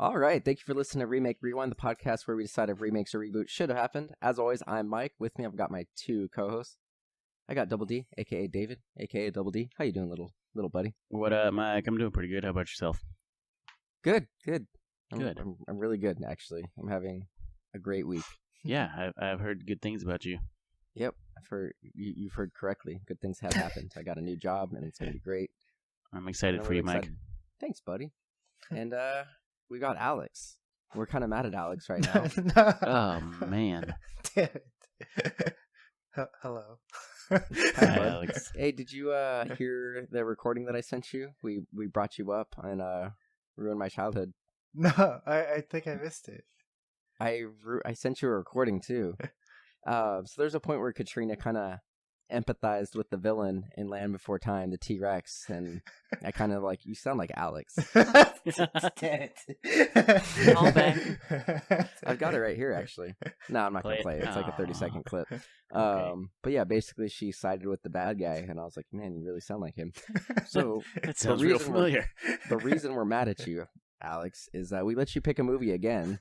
All right, thank you for listening to Remake Rewind, the podcast where we decide if remakes or reboots should have happened. As always, I'm Mike. With me, I've got my two co-hosts. I got Double D, aka David, aka Double D. How you doing, little buddy? What up, Mike? I'm doing pretty good. How about yourself? Good. Good. I'm really good, actually. I'm having a great week. Yeah, I've heard good things about you. Yep, I've heard you've heard correctly. Good things have happened. I got a new job, and it's gonna be great. I'm excited for you, Mike. Thanks, buddy. And we got Alex. We're kind of mad at Alex right now. No. Oh man. Damn it. Hello. Hi, Alex. Hey, did you hear the recording that I sent you? We brought you up and ruined my childhood. No, I think I missed it. I sent you a recording too. So there's a point where Katrina kind of empathized with the villain in Land Before Time, the T-Rex, and I kind of like, you sound like Alex. Damn it. All back. I've got it right here, actually. No, I'm not going to play it. It's like a 30-second clip. But yeah, basically she sided with the bad guy, and I was like, man, you really sound like him. So That sounds real familiar. The reason we're mad at you, Alex, is that we let you pick a movie again.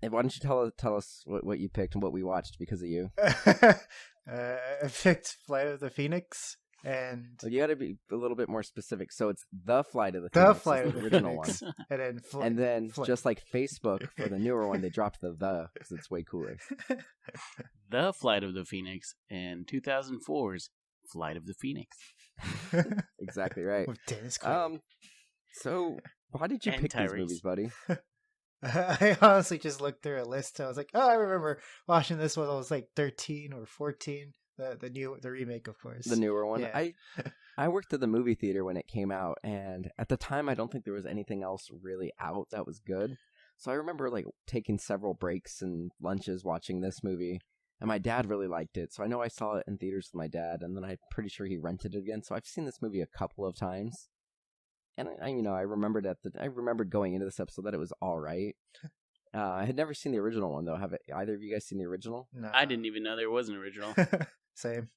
And why don't you tell us what you picked and what we watched because of you? I picked Flight of the Phoenix, and Well, you got to be a little bit more specific. So it's The Flight of the Phoenix, Flight is of the the original Phoenix. one. And then And then just like Facebook for the newer one, they dropped the because it's way cooler. The Flight of the Phoenix and 2004's Flight of the Phoenix. Exactly right. With Dennis Quaid. So why did you And pick these Tyrese. movies, buddy? I honestly just looked through a list. I was like, oh, I remember watching this when I was like 13 or 14. The remake, of course. The newer one. Yeah. I worked at the movie theater when it came out, and at the time, I don't think there was anything else really out that was good. So I remember like taking several breaks and lunches watching this movie, and my dad really liked it. So I know I saw it in theaters with my dad, and then I'm pretty sure he rented it again. So I've seen this movie a couple of times, and I remembered I remembered going into this episode that it was all right. I had never seen the original one though. Have either of you guys seen the original? No. I didn't even know there was an original. Same.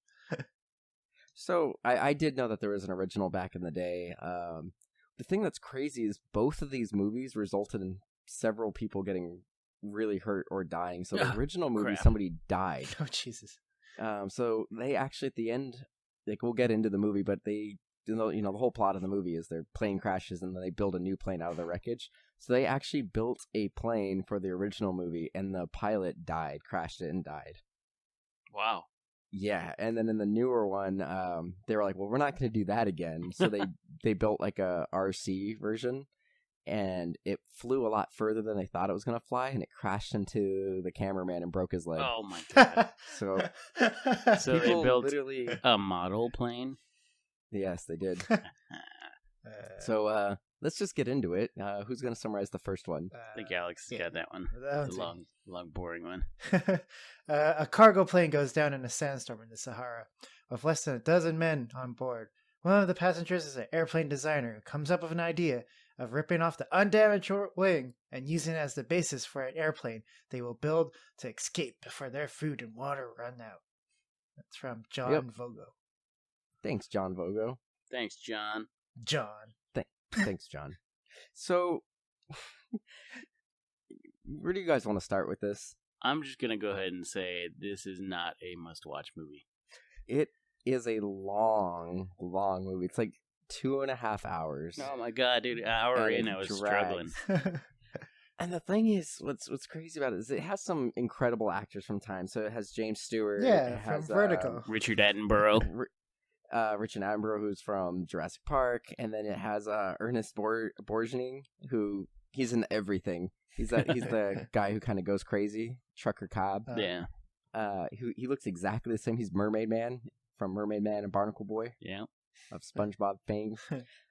So I did know that there was an original back in the day. The thing that's crazy is both of these movies resulted in several people getting really hurt or dying. So the original movie, crap. somebody died. Oh, Jesus. So they actually at the end, like we'll get into the movie, but they, the whole plot of the movie is their plane crashes and then they build a new plane out of the wreckage. So they actually built a plane for the original movie, and the pilot died, crashed it, and died. Wow. Yeah, and then in the newer one, they were like, well, we're not going to do that again. So they built like a RC version, and it flew a lot further than they thought it was going to fly, and it crashed into the cameraman and broke his leg. Oh my god. So So they people built literally... a model plane? Yes, they did. So let's just get into it. Who's going to summarize the first one? I think Alex yeah. got that one. That The one's long, boring one. A cargo plane goes down in a sandstorm in the Sahara with less than a dozen men on board. One of the passengers is an airplane designer who comes up with an idea of ripping off the undamaged wing and using it as the basis for an airplane they will build to escape before their food and water run out. That's from John Vogo. Thanks, John Vogo. Thanks, John. John. Thanks, John. So, where do you guys want to start with this? I'm just going to go ahead and say this is not a must-watch movie. It is a long, long movie. It's like 2.5 hours. Oh my god, dude. An hour And in, I was drags. struggling. And the thing is, what's crazy about it is it has some incredible actors from time. So it has James Stewart. Yeah, it from has, Vertigo. Richard Attenborough. Richard Attenborough, who's from Jurassic Park, and then it has Ernest Borgnine, who he's in everything. He's the guy who kind of goes crazy, Trucker Cobb. Yeah. He looks exactly the same. He's Mermaid Man from Mermaid Man and Barnacle Boy Yeah. of SpongeBob fame.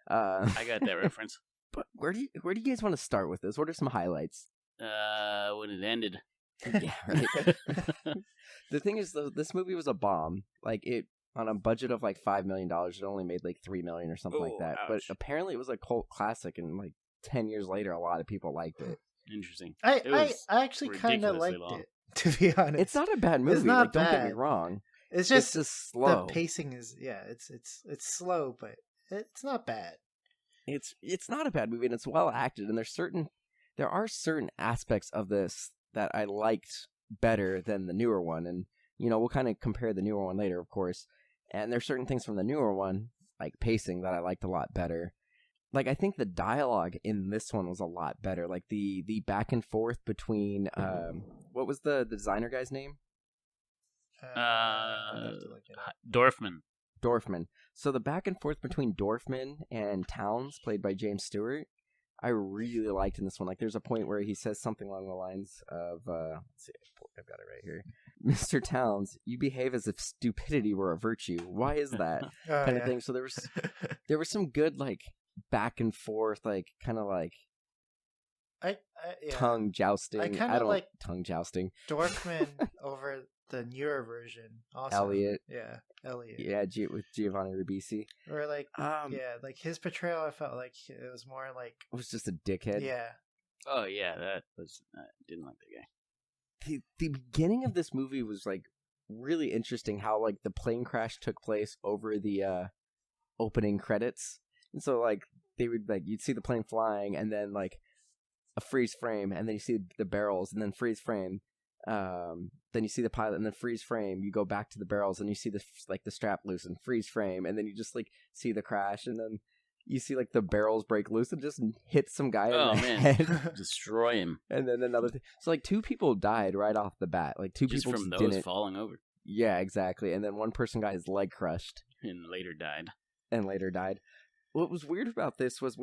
I got that reference. But where do you guys want to start with this? What are some highlights? When it ended. Yeah, right. The thing is, though, this movie was a bomb. Like it. On a budget of like $5 million, it only made like $3 million or something like that. Ouch. But apparently, it was a cult classic, and like 10 years later, a lot of people liked it. Interesting. I actually kind of liked long. it, to be honest. It's not a bad movie. It's not like, don't get me bad. wrong. It's It's just slow. the pacing is it's slow, but it's not bad. it's not a bad movie, and it's well acted, and there are certain aspects of this that I liked better than the newer one, and we'll kind of compare the newer one later, of course. And there's certain things from the newer one, like pacing, that I liked a lot better. Like, I think the dialogue in this one was a lot better. Like, the back and forth between, what was the designer guy's name? Dorfman. So the back and forth between Dorfman and Towns, played by James Stewart, I really liked in this one. Like, there's a point where he says something along the lines of, let's see, I've got it right here. Mr. Towns, you behave as if stupidity were a virtue. Why is that? Kind of thing. So there was some good, like, back and forth, like, kind of like tongue jousting. I don't like tongue jousting. Dorfman over the newer version. Also, Elliot. Yeah, with Giovanni Ribisi. Or like, like his portrayal, I felt like it was more like it was just a dickhead. Yeah. Oh yeah, that was didn't like that guy. The beginning of this movie was like really interesting. How like the plane crash took place over the opening credits, and so like they would like you'd see the plane flying, and then like a freeze frame, and then you see the barrels, and then freeze frame. Then you see the pilot, and then freeze frame. You go back to the barrels, and you see the strap loose, and freeze frame, and then you just like see the crash, and then you see like the barrels break loose and just hit some guy in the head, destroy him. And then another thing. So like 2 people died right off the bat. Like 2 just people from just those didn't. Falling over. Yeah, exactly. And then one person got his leg crushed and later died. What was weird about this was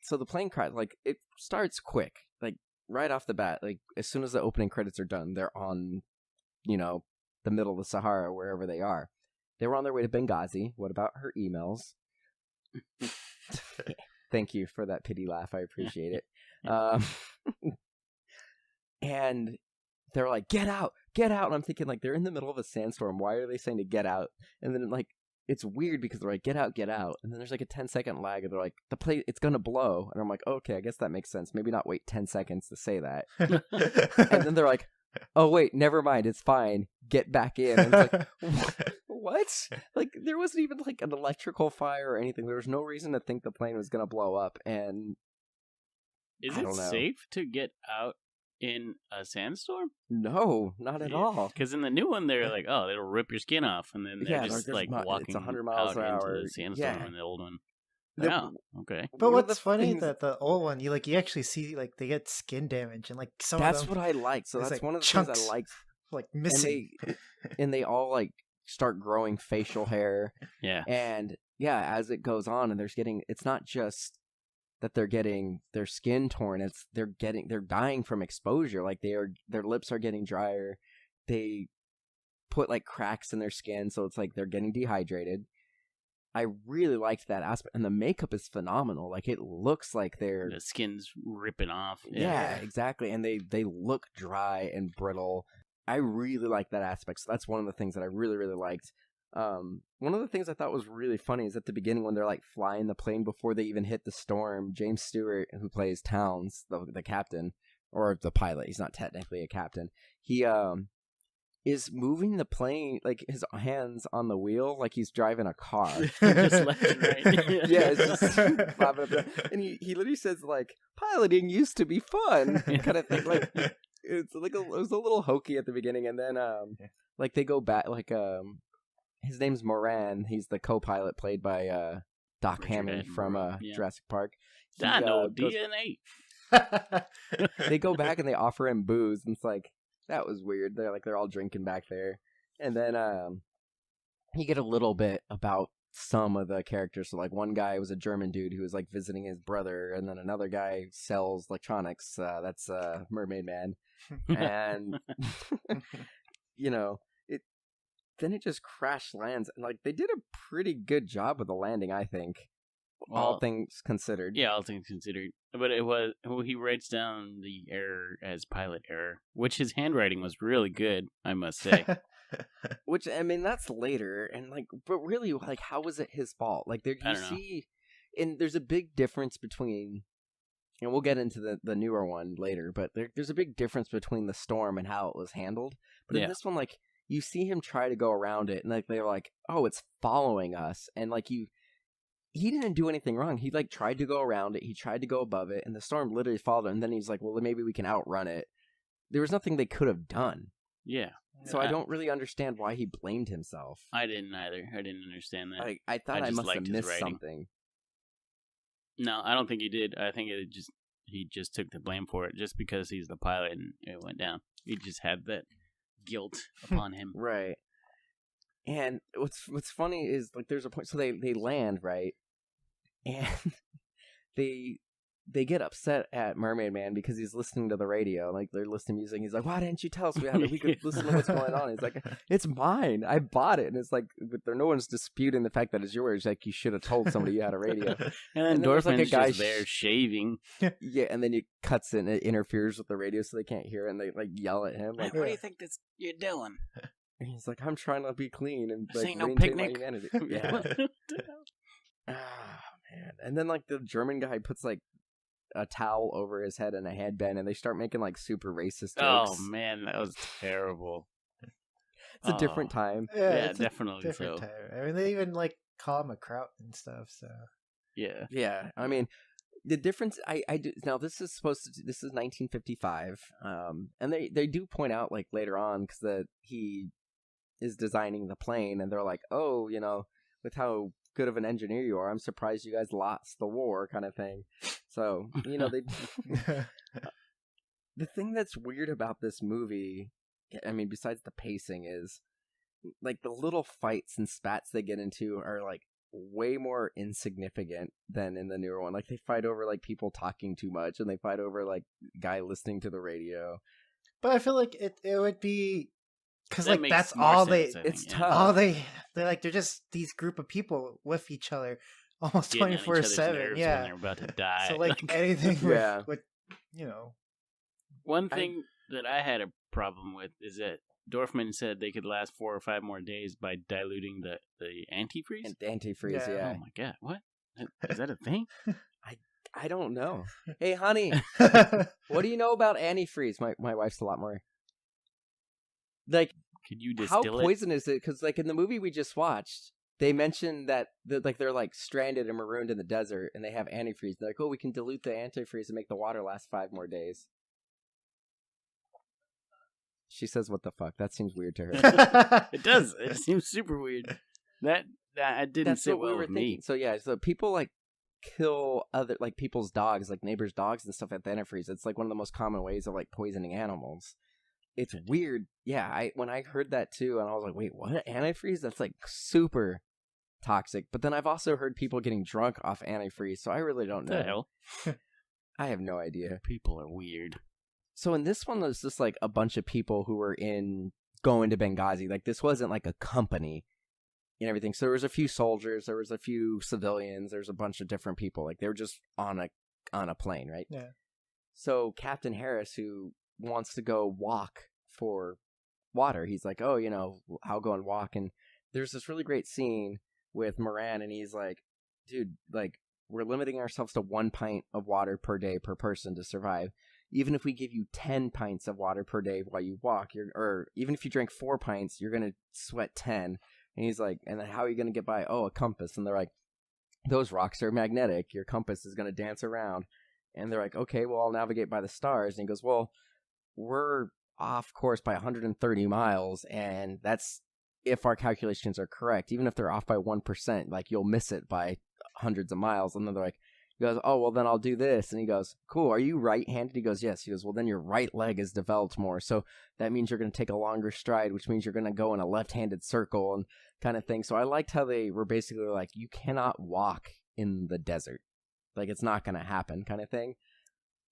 so the plane crash, like it starts quick, like right off the bat, like as soon as the opening credits are done, they're on, the middle of the Sahara, wherever they are. They were on their way to Benghazi. What about her emails? Thank you for that pity laugh. I appreciate it. And they're like, get out. And I'm thinking, like, they're in the middle of a sandstorm. Why are they saying to get out? And then, like, it's weird because they're like, get out. And then there's like a 10-second lag, and they're like, the plane, it's going to blow. And I'm like, okay, I guess that makes sense. Maybe not wait 10 seconds to say that. And then they're like, oh, wait, never mind. It's fine. Get back in. And it's like, what? Like, there wasn't even like an electrical fire or anything. There was no reason to think the plane was going to blow up. And is it safe to get out in a sandstorm? No, not at all. Because in the new one, they're like, oh, it'll rip your skin off. And then they're just like walking it's 100 miles an hour. Into the sandstorm in the old one. Yeah, okay. But what's funny that the old one, you actually see like they get skin damage, and like some that's of them, what I like. So that's like one of the chunks, things I like. Like missing, and they all like start growing facial hair. Yeah, and as it goes on, and it's not just that they're getting their skin torn. It's they're dying from exposure. Like their lips are getting drier. They put like cracks in their skin, so it's like they're getting dehydrated. I really liked that aspect, and the makeup is phenomenal. Like it looks like the skin's ripping off. Yeah, exactly, and they look dry and brittle. I really like that aspect. So that's one of the things that I really, really liked. One of the things I thought was really funny is at the beginning when they're like flying the plane before they even hit the storm. James Stewart, who plays Towns, the captain or the pilot, he's not technically a captain. He is moving the plane, like his hands on the wheel, like he's driving a car. Just left and right. Yeah, it's just and he literally says like, piloting used to be fun, kind of thing. Like it's like it was a little hokey at the beginning, and then like they go back, like his name's Moran. He's the co-pilot played by Doc Hammond from Jurassic Park. Dino DNA. They go back and they offer him booze, and it's like, that was weird. They're all drinking back there. And then you get a little bit about some of the characters. So like one guy was a German dude who was like visiting his brother, and then another guy sells electronics. That's Mermaid Man. And then it just crash lands, and like they did a pretty good job with the landing, I think. All things considered. Yeah, all things considered. But he writes down the error as pilot error, which his handwriting was really good, I must say. Which, I mean, that's later, and like, but really, like, how was it his fault? Like, and there's a big difference between, and we'll get into the newer one later, but there's a big difference between the storm and how it was handled. But in this one, like, you see him try to go around it, and like they're like, oh, it's following us, and like he didn't do anything wrong. He like tried to go around it. He tried to go above it, and the storm literally followed him. And then he's like, well, maybe we can outrun it. There was nothing they could have done. Yeah. So I don't really understand why he blamed himself. I didn't either. I didn't understand that. I thought I must have liked his missed writing. something. No, I don't think he did. I think he just took the blame for it just because he's the pilot and it went down. He just had that guilt upon him. Right. And what's funny is like there's a point. So they land, right, and they get upset at Mermaid Man because he's listening to the radio. Like, they're listening to music. He's like, why didn't you tell us we could listen to what's going on? He's like, it's mine. I bought it. And it's like, but no one's disputing the fact that it's yours. Like, you should have told somebody you had a radio. And then there's like a guy just there shaving. Yeah, and then it cuts and it interferes with the radio so they can't hear it. And they like yell at him. Like, what do you think you're doing? And he's like, I'm trying to be clean and this like ain't no maintain my picnic. humanity. Yeah. Man. And then like the German guy puts like a towel over his head and a headband, and they start making like super racist jokes. Oh man, that was terrible. It's a different time. Yeah, definitely different so. time. I mean, they even like call him a kraut and stuff. So Yeah. I mean, the difference. I do now. This is 1955. And they do point out like later on because he is designing the plane, and they're like, oh, with how good of an engineer you are, I'm surprised you guys lost the war, kind of thing. So, they the thing that's weird about this movie, I mean, besides the pacing, is like the little fights and spats they get into are like way more insignificant than in the newer one. Like, they fight over like people talking too much, and they fight over like guy listening to the radio. But I feel like it would be because That like that's makes all more sense, they. I think, It's yeah. tough. All they're like they're just these group of people with each other almost Getting on each other's 24/7. nerves Yeah. when they're about to die. So like anything Yeah. with One thing that I had a problem with is that Dorfman said they could last 4 or 5 more days by diluting the antifreeze. And antifreeze, Yeah. yeah. Oh my god, what? Is that a thing? I don't know. Hey, honey, what do you know about antifreeze? My wife's a lot more. Like, Could you how distill it? poison is it? Because like in the movie we just watched, they mentioned that they're like stranded and marooned in the desert, and they have antifreeze. They're like, oh, we can dilute the antifreeze and make the water last 5 more days. She says, "What the fuck?" That seems weird to her. It does. It seems super weird. That didn't That's sit what we well were with thinking. me. So yeah, so people like kill other like people's dogs, like neighbors' dogs and stuff at the antifreeze. It's like one of the most common ways of like poisoning animals. It's weird. Yeah, when I heard that too, and I was like, wait, what? Antifreeze? That's like super toxic. But then I've also heard people getting drunk off antifreeze, so I really don't What know. the hell? I have no idea. People are weird. So in this one, there's just like a bunch of people who were going to Benghazi. Like, this wasn't like a company and everything. So there was a few soldiers, there was a few civilians, there's a bunch of different people. Like, they were just on a plane, right? Yeah. So Captain Harris, who wants to go walk for water, he's like, oh, I'll go and walk. And there's this really great scene with Moran, and he's like, dude, like, we're limiting ourselves to 1 pint of water per day per person to survive. Even if we give you 10 pints of water per day while you walk, or even if you drink 4 pints, you're going to sweat 10. And he's like, and then how are you going to get by? Oh, a compass. And they're like, those rocks are magnetic. Your compass is going to dance around. And they're like, okay, well, I'll navigate by the stars. And he goes, well, we're off course by 130 miles. And that's if our calculations are correct. Even if they're off by 1%, like, you'll miss it by hundreds of miles. And then they're like, he goes, oh, well, then I'll do this. And he goes, cool, are you right-handed? He goes, yes. He goes, well, then your right leg is developed more. So that means you're going to take a longer stride, which means you're going to go in a left-handed circle and kind of thing. So I liked how they were basically like, you cannot walk in the desert. Like, it's not going to happen kind of thing.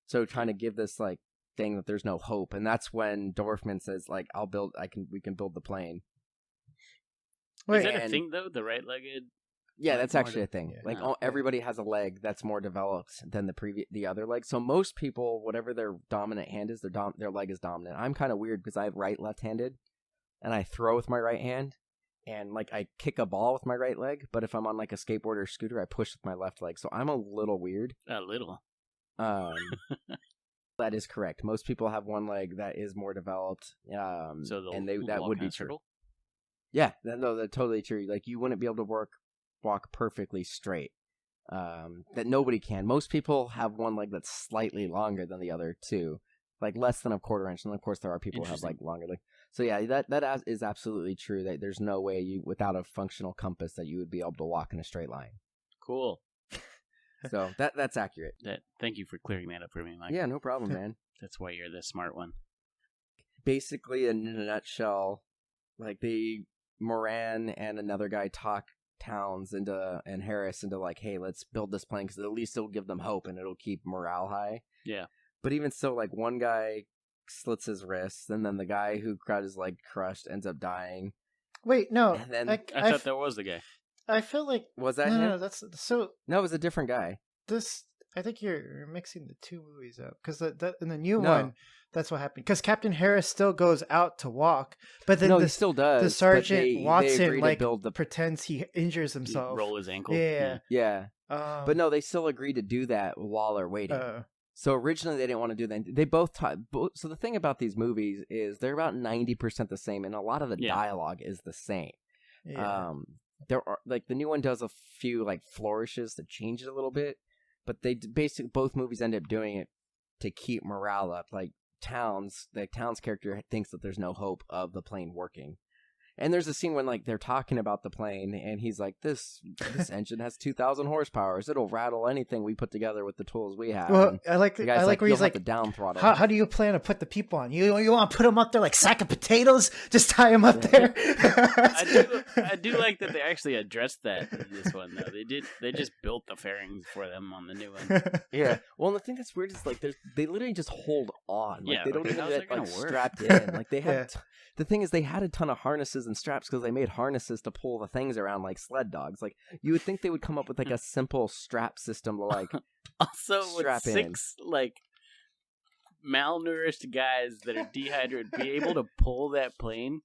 So trying to give this, like, thing that there's no hope. And that's when Dorfman says, like, we can build the plane. Is that a thing, though? The right-legged? Yeah, Like, that's more actually a thing. yeah. Like, Oh, everybody has a leg that's more developed than the other leg. So most people, whatever their dominant hand is, their leg is dominant. I'm kind of weird because I have left-handed, and I throw with my right hand, and like I kick a ball with my right leg. But if I'm on like a skateboard or scooter, I push with my left leg. So I'm a little weird. A little. That is correct. Most people have one leg that is more developed. So and they'll that walk would in be a true. circle? Yeah, no, that's totally true. Like, you wouldn't be able to walk perfectly straight. that nobody can. Most people have one leg that's slightly longer than the other two, like less than a quarter inch. And of course, there are people who have like longer legs. So yeah, that is absolutely true. That there's no way you, without a functional compass, that you would be able to walk in a straight line. Cool. So that's accurate. Thank you for clearing that up for me, Mike. Yeah, no problem, man. That's why you're the smart one. Basically, in a nutshell, like Moran and another guy talk Towns and Harris into like, hey, let's build this plane because at least it'll give them hope and it'll keep morale high. Yeah. But even so, like one guy slits his wrist, and then the guy who got his leg crushed ends up dying. Wait, no. And then I thought that was the guy. I feel like was that him? No, that's so. No, it was a different guy. I think you're mixing the two movies up because that in the new one, that's what happened. Because Captain Harris still goes out to walk, but then he still does. The Sergeant Watson they pretends he injures himself. Roll his ankle. Yeah. But no, they still agreed to do that while they're waiting. So originally they didn't want to do that. They both so the thing about these movies is they're about 90% the same, and a lot of the dialogue is the same. Yeah. There are like the new one does a few like flourishes to change it a little bit, but they basically both movies end up doing it to keep morale up. Like the Towns character thinks that there's no hope of the plane working. And there's a scene when like they're talking about the plane, and he's like, "This engine has 2,000 horsepower. It'll rattle anything we put together with the tools we have." Well, and I like where he's like, down throttle. How do you plan to put the people on? You want to put them up there like sack of potatoes? Just tie them up there. I do like that they actually addressed that in this one though. They just built the fairings for them on the new one. Yeah. Well, and the thing that's weird is like they literally just hold on. Like, they don't even get like strapped in. Like they have. The thing is, they had a ton of harnesses and straps because they made harnesses to pull the things around like sled dogs. Like, you would think they would come up with like a simple strap system to like also strap with six like malnourished guys that are dehydrated be able to pull that plane.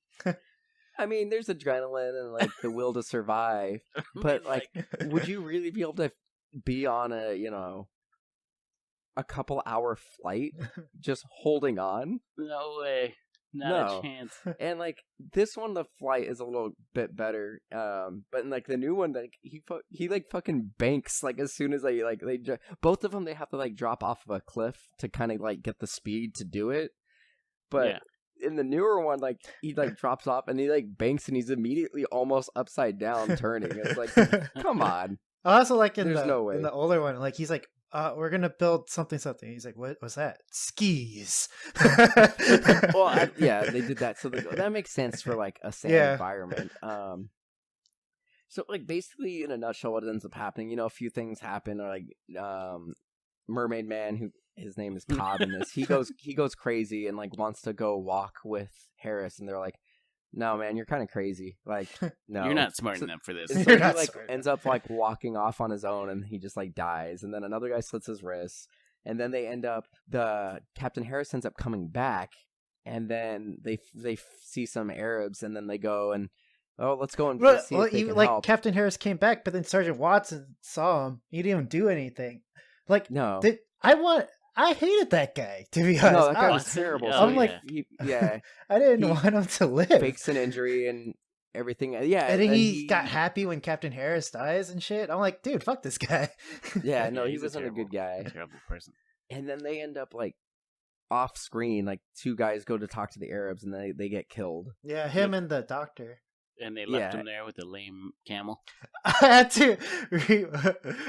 I mean, there's adrenaline and like the will to survive, but like, would you really be able to be on a couple hour flight just holding on? No way. Not a chance. And like this one, the flight is a little bit better. But in like the new one, like he like fucking banks like as soon as they both of them, they have to like drop off of a cliff to kind of like get the speed to do it. But in the newer one, like he like drops off and he like banks and he's immediately almost upside down turning. It's like, come on. I also like in There's no way. In the older one, like he's like, we're gonna build something. He's like, what was that? Skis. Well, they did that, so that makes sense for like a sand environment. So like basically, in a nutshell, what ends up happening, a few things happen. Or like, Mermaid Man, who his name is Cobb in this, he goes crazy and like wants to go walk with Harris, and they're like, no, man, you're kind of crazy. Like, no, you're not smart enough for this. So he like ends up like walking off on his own, and he just like dies. And then another guy slits his wrist, and then the Captain Harris ends up coming back, and then they see some Arabs, and then they go and let's go and see if they can help. Captain Harris came back, but then Sergeant Watson saw him. He didn't even do anything. Like, no, I hated that guy, to be honest. No, that guy was terrible. I'm like, I didn't want him to live. Fakes an injury and everything. Yeah, and then he got happy when Captain Harris dies and shit. I'm like, dude, fuck this guy. Yeah, no, he wasn't a good guy. Terrible person. And then they end up like off screen. Like two guys go to talk to the Arabs, and they get killed. Yeah, him and the doctor. And they left him there with a lame camel. I had to.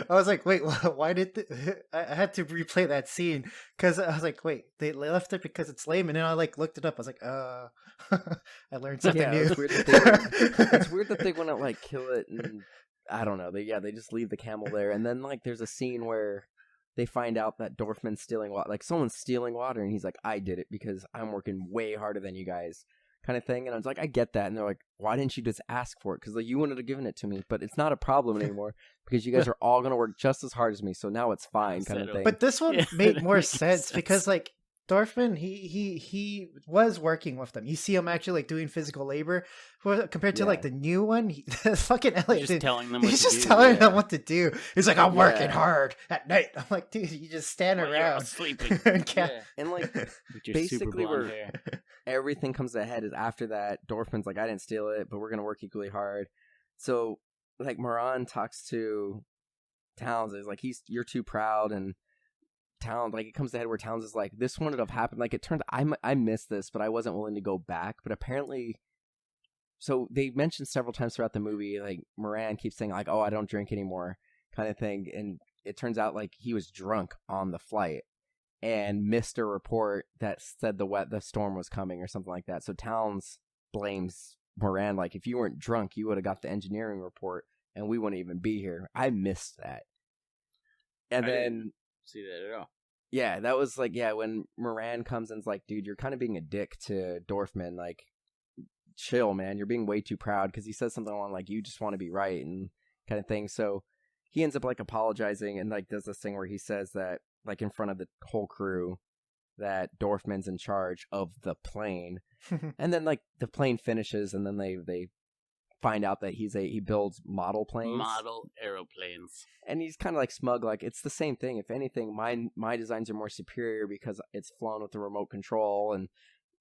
I was like, wait, why did I had to replay that scene because I was like, wait, they left it because it's lame, and then I like looked it up. I was like, I learned something new. It's weird that they want to like kill it, and I don't know. They just leave the camel there, and then like there's a scene where they find out that Dorfman's stealing water. Like someone's stealing water, and he's like, I did it because I'm working way harder than you guys. Kind of thing, and I was like, I get that, and they're like, why didn't you just ask for it? Because like you wanted to give it to me, but it's not a problem anymore because you guys are all gonna work just as hard as me, so now it's fine, kind of thing. But this one made more sense because like Dorfman, he was working with them. You see him actually like doing physical labor compared to like the new one. Fucking Elliot, just telling them. He's just telling them what to do. He's like, I'm working hard at night. I'm like, dude, you just stand around sleeping. And like basically where everything comes to a head is after that. Dorfman's like, I didn't steal it, but we're gonna work equally hard. So like Moran talks to Towns is like, you're too proud, and Towns, like, it comes to the head where Towns is like, this wouldn't have happened. Like, it turned, I missed this, but I wasn't willing to go back. But apparently, so they mentioned several times throughout the movie, like, Moran keeps saying, like, oh, I don't drink anymore, kind of thing. And it turns out, like, he was drunk on the flight and missed a report that said the storm was coming or something like that. So Towns blames Moran, like, if you weren't drunk, you would have got the engineering report, and we wouldn't even be here. I missed that. And I then didn't see that at all. yeah, that was like, yeah, when Moran comes and's like, dude, you're kind of being a dick to Dorfman. Like, chill, man. You're being way too proud, because he says something along like, you just want to be right and kind of thing. So he ends up like apologizing and like does this thing where he says that, like, in front of the whole crew, that Dorfman's in charge of the plane. And then like the plane finishes, and then they find out that he builds model planes. Model aeroplanes. And he's kind of like smug, like, it's the same thing. If anything, my designs are more superior because it's flown with the remote control, and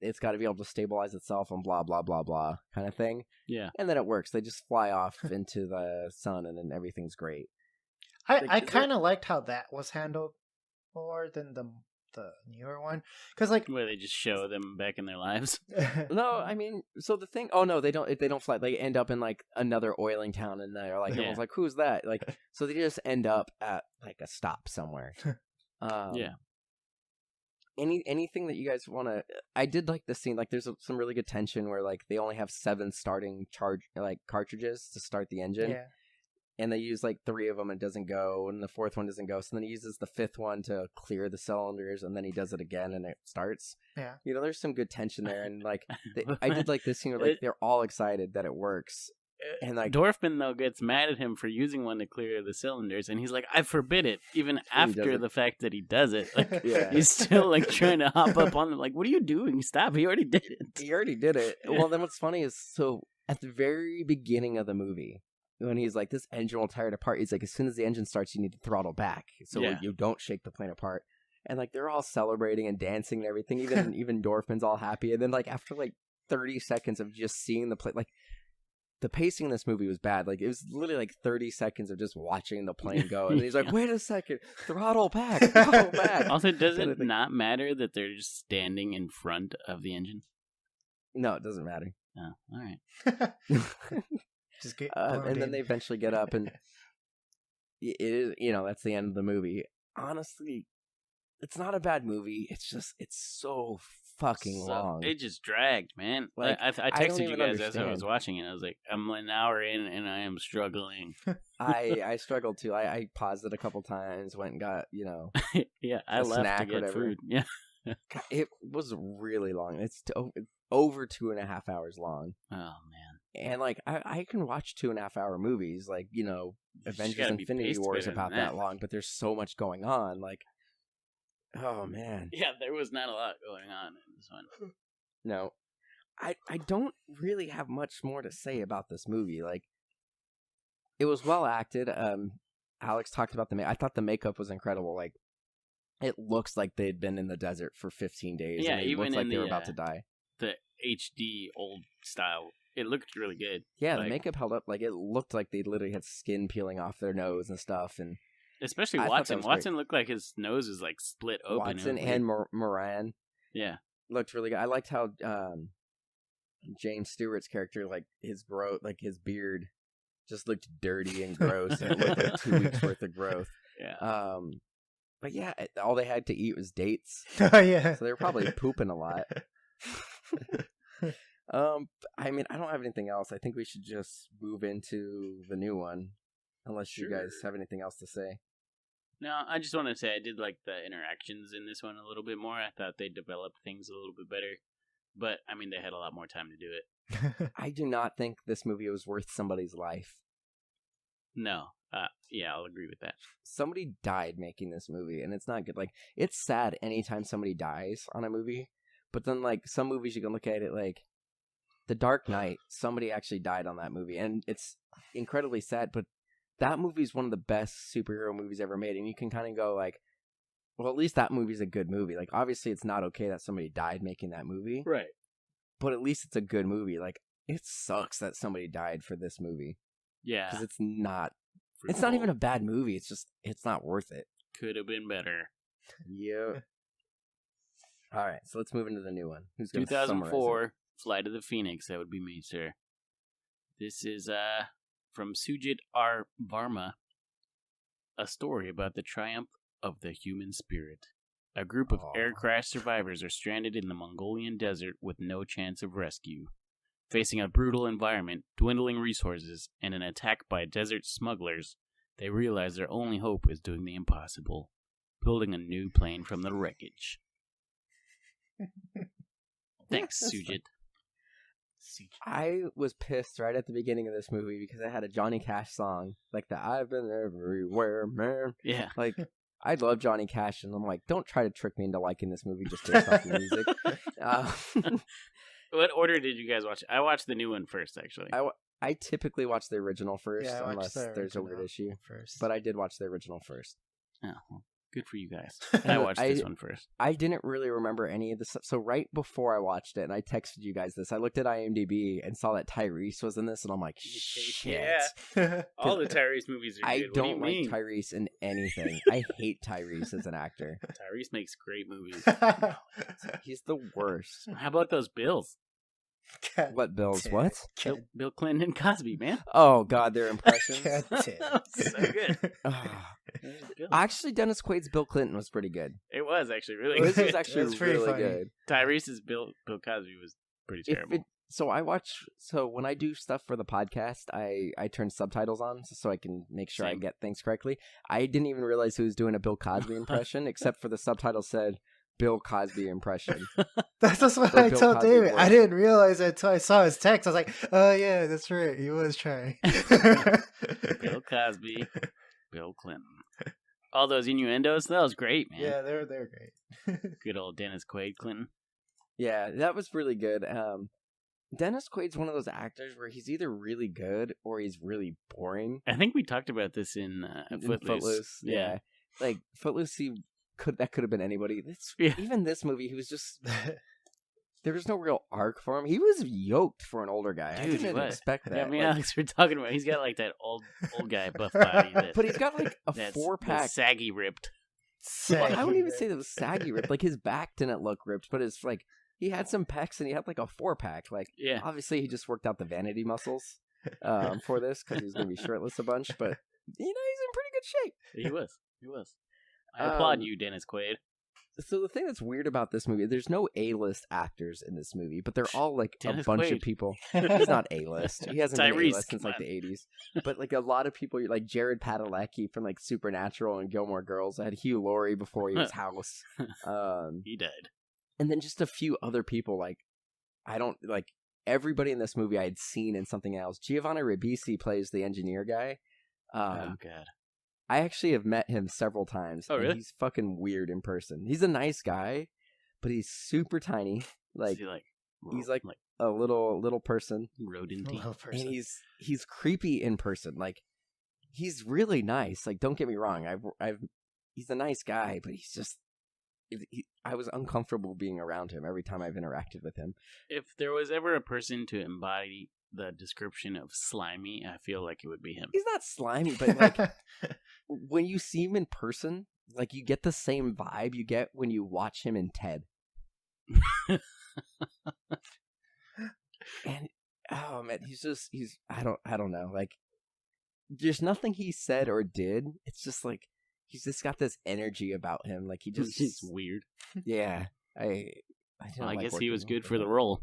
it's got to be able to stabilize itself and blah, blah, blah, blah kind of thing. Yeah. And then it works. They just fly off into the sun, and then everything's great. I kind of liked how that was handled more than the newer one, because like Where they just show them back in their lives. No, I mean, so the thing. Oh no, they don't fly. They end up in like another oiling town, and they're like, everyone's like, who's that? Like, so they just end up at like a stop somewhere. Yeah. Anything that you guys want to? I did like this scene. Like, there's some really good tension where like they only have 7 starting cartridges to start the engine. yeah. And they use like 3 of them and it doesn't go, and the 4th one doesn't go. So then he uses the 5th one to clear the cylinders, and then he does it again and it starts. Yeah. You know, there's some good tension there, and like I did like this scene where like they're all excited that it works, and like Dorfman though gets mad at him for using one to clear the cylinders, and he's like, "I forbid it." Even after the fact that he does it, like he's still like trying to hop up on them. Like, what are you doing? Stop! He already did it. He already did it. Well, then what's funny is, so at the very beginning of the movie, when he's like, this engine will tear it apart, he's like, as soon as the engine starts, you need to throttle back so you don't shake the plane apart. And like, they're all celebrating and dancing and everything. Even Dorfman's all happy. And then like, after like 30 seconds of just seeing the plane, like, the pacing in this movie was bad. Like, it was literally like 30 seconds of just watching the plane go. And he's like, wait a second, throttle back. Also, does it not matter that they're just standing in front of the engine? No, it doesn't matter. Oh, all right. Just get and then they eventually get up, and it is, that's the end of the movie. Honestly, it's not a bad movie. It's just, it's so fucking long. It just dragged, man. Like, I texted you guys as I was watching it. I was like, I'm an hour in and I am struggling. I struggled too. I paused it a couple times, went and got, yeah, I left to get food. Yeah. It was really long. It's over 2.5 hours long. Oh, man. And like, I can watch 2.5 hour movies, like, Avengers Infinity War is about that long, but there's so much going on. Like, oh man. Yeah, there was not a lot going on in this one. No. I don't really have much more to say about this movie. Like, it was well acted. Alex talked about I thought the makeup was incredible. Like, it looks like they'd been in the desert for 15 days. Yeah, and it even looks like in they were about to die. The HD old style, it looked really good. Yeah, the makeup held up. Like, it looked like they literally had skin peeling off their nose and stuff. And especially Watson. Watson looked like his nose is like split open. Watson and Moran. Yeah, looked really good. I liked how James Stewart's character, like his beard, just looked dirty and gross, and it looked like 2 weeks worth of growth. Yeah. But yeah, all they had to eat was dates. Oh yeah. So they were probably pooping a lot. I mean, I don't have anything else. I think we should just move into the new one, unless you guys have anything else to say. No, I just want to say I did like the interactions in this one a little bit more. I thought they developed things a little bit better, but I mean, they had a lot more time to do it. I do not think this movie was worth somebody's life. No. Yeah, I'll agree with that. Somebody died making this movie, and it's not good. Like, it's sad anytime somebody dies on a movie, but then, like, some movies you can look at it, like, The Dark Knight, somebody actually died on that movie, and it's incredibly sad, but that movie's one of the best superhero movies ever made, and you can kind of go, like, well, at least that movie's a good movie. Like, obviously, it's not okay that somebody died making that movie. Right. But at least it's a good movie. Like, it sucks that somebody died for this movie. Yeah. Because it's not It's not even a bad movie. It's just, it's not worth it. Could have been better. Yeah. All right, so let's move into the new one. Who's going to 2004, Flight of the Phoenix. That would be me, sir. This is from Sujit R. Varma. A story about the triumph of the human spirit. A group of air crash survivors are stranded in the Mongolian desert with no chance of rescue. Facing a brutal environment, dwindling resources, and an attack by desert smugglers, they realize their only hope is doing the impossible, building a new plane from the wreckage. Thanks, Sujit. I was pissed right at the beginning of this movie because it had a Johnny Cash song, like the "I've been everywhere, man." Yeah. Like, I love Johnny Cash, and I'm like, don't try to trick me into liking this movie just based off the music. What order did you guys watch? I watched the new one first, actually. I typically watch the original first, unless the there's a weird issue. First. But I did watch the original first. Oh, well, good for you guys. And I watched this one first. I didn't really remember any of this stuff. So right before I watched it, and I texted you guys this, I looked at IMDb and saw that Tyrese was in this, and I'm like, shit. Yeah. All the Tyrese movies are good. I don't like Tyrese in anything. I hate Tyrese as an actor. Tyrese makes great movies. He's the worst. How about those Bills? What Bills? What? Bill Clinton and Cosby, man. Oh, God, their impressions. So good. Actually, Dennis Quaid's Bill Clinton was pretty good. It was actually really good. This was actually really funny. good. Tyrese's Bill Cosby was pretty terrible. So when I do stuff for the podcast, I turn subtitles on so I can make sure I get things correctly. I didn't even realize who was doing a Bill Cosby impression, except for the subtitle said Bill Cosby impression. That's what I told David. I didn't realize that until I saw his text. I was like, oh yeah, that's right. He was trying. Bill Cosby, Bill Clinton. All those innuendos, that was great, man. Yeah, they're great. Good old Dennis Quaid Clinton. Yeah, that was really good. Dennis Quaid's one of those actors where he's either really good or he's really boring. I think we talked about this in Footloose. Yeah. Like Footloose, that could have been anybody. Even this movie, he was just there was no real arc for him. He was yoked for an older guy. Dude, I didn't expect that. Yeah, I mean, Alex, we're talking about. He's got like that old guy buff body, but he's got like a 4-pack, saggy ripped. Well, I wouldn't even say that was saggy ripped. Like his back didn't look ripped, but his like he had some pecs and he had like a 4-pack. Like, yeah, obviously he just worked out the vanity muscles for this because he was going to be shirtless a bunch. But he's in pretty good shape. He was. I applaud you, Dennis Quaid. So the thing that's weird about this movie, there's no A-list actors in this movie, but they're all like Dennis a bunch Quaid. Of people. He's not A-list. He hasn't been Tyrese, A-list since like the 80s. But like a lot of people, like Jared Padalecki from like Supernatural and Gilmore Girls. I had Hugh Laurie before he was House. He died. And then just a few other people. Like everybody in this movie I had seen in something else. Giovanni Ribisi plays the engineer guy. Oh God. I actually have met him several times. Oh, really? And he's fucking weird in person. He's a nice guy, but he's super tiny. Like, he's like a little person. Rodent-y. And he's creepy in person. Like, he's really nice. Like, don't get me wrong. He's a nice guy, but he's just. I was uncomfortable being around him every time I've interacted with him. If there was ever a person to embody the description of slimy, I feel like it would be him. He's not slimy, but like when you see him in person, like you get the same vibe you get when you watch him in Ted. And oh man, he's I don't know. Like there's nothing he said or did. It's just like he's just got this energy about him. Like he's weird. Yeah. I guess he was good for the role.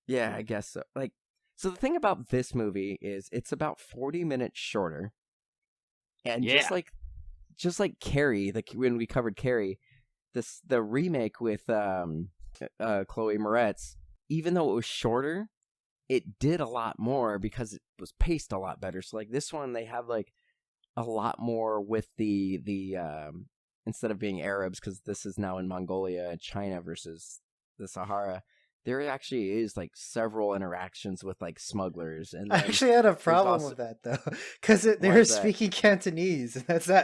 Yeah, I guess so. Like so the thing about this movie is it's about 40 minutes shorter. And just like Carrie, when we covered Carrie, the remake with Chloe Moretz, even though it was shorter, it did a lot more because it was paced a lot better. So like this one, they have like a lot more with the instead of being Arabs, because this is now in Mongolia, China versus the Sahara. There actually is like several interactions with like smugglers, and I actually had a problem with that though, because they were speaking Cantonese, and that's not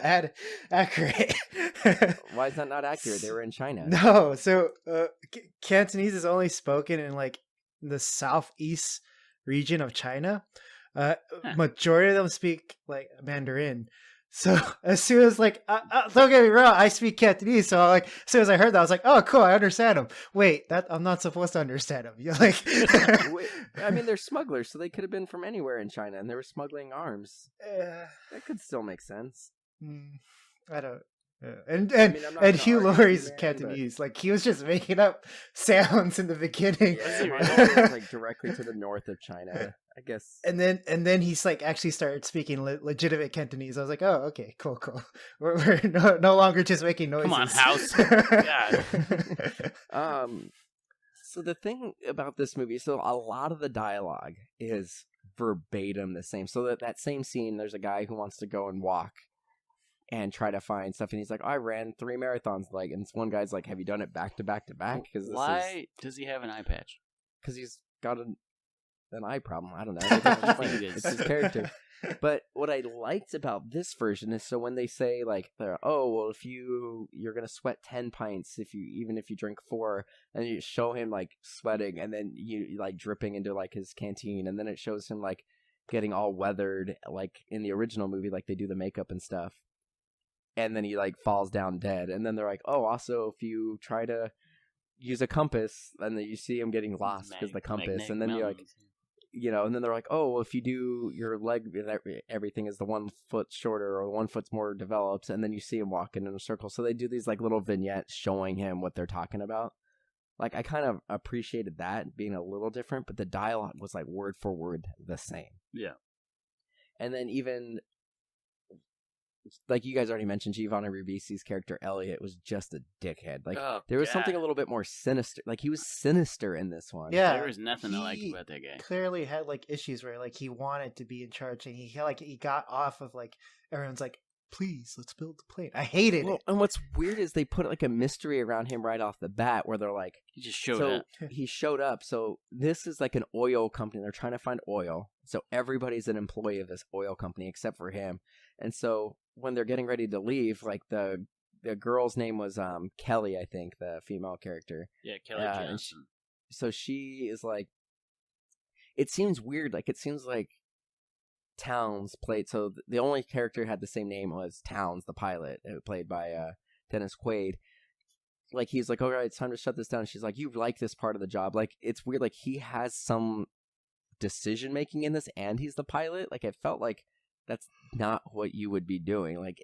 accurate. Why is that not accurate? They were in China. No, so Cantonese is only spoken in like the southeast region of China, Majority of them speak like Mandarin. So as soon as like, don't get me wrong, I speak Cantonese. So like, as soon as I heard that, I was like, oh, cool, I understand them. Wait, that I'm not supposed to understand them. You're like, I mean, they're smugglers, so they could have been from anywhere in China, and they were smuggling arms. That could still make sense. I don't. And I mean, I'm not and gonna Hugh argue Laurie's man, Cantonese. Like he was just making up sounds in the beginning. Yeah, was like directly to the north of China, I guess. And then he's like actually started speaking legitimate Cantonese. I was like, oh, okay, cool. We're no longer just making noises. Come on, House. God. So the thing about this movie, so a lot of the dialogue is verbatim the same. So that same scene, there's a guy who wants to go and walk and try to find stuff, and he's like, oh, I ran 3 marathons, like, and this one guy's like, have you done it back to back to back? Why does he have an eye patch? Because he's got an eye problem. I don't know. It's his character. But what I liked about this version is, so when they say like, oh, well, if you're gonna sweat 10 pints even if you drink 4, and you show him like sweating, and then you like dripping into like his canteen, and then it shows him like getting all weathered, like in the original movie, like they do the makeup and stuff. And then he like falls down dead. And then they're like, oh, also if you try to use a compass, and then you see him getting lost because the compass. And then you're like, and then they're like, oh, well, if you do your leg, everything is the 1 foot shorter or 1 foot's more developed. And then you see him walking in a circle. So they do these like little vignettes showing him what they're talking about. Like I kind of appreciated that being a little different, but the dialogue was like word for word the same. Yeah. And then even, like you guys already mentioned, Giovanni Ribisi's character Elliot was just a dickhead. Like there was something a little bit more sinister. Like he was sinister in this one. Yeah, there was nothing to like about that guy. Clearly had like issues where like he wanted to be in charge, and he got off of like everyone's like, please, let's build the plane. I hated it. And what's weird is they put like a mystery around him right off the bat, where they're like, he just showed up. He showed up. So this is like an oil company. They're trying to find oil. So everybody's an employee of this oil company except for him. And so when they're getting ready to leave, like the girl's name was Kelly, I think, the female character. Yeah, Kelly Johnson. So she is like, it seems weird. Like it seems like Towns played, so the only character who had the same name was Towns, the pilot, played by Dennis Quaid. Like he's like, all right, it's time to shut this down. She's like, you like this part of the job. Like it's weird. Like he has some decision making in this, and he's the pilot. Like it felt like that's not what you would be doing. Like,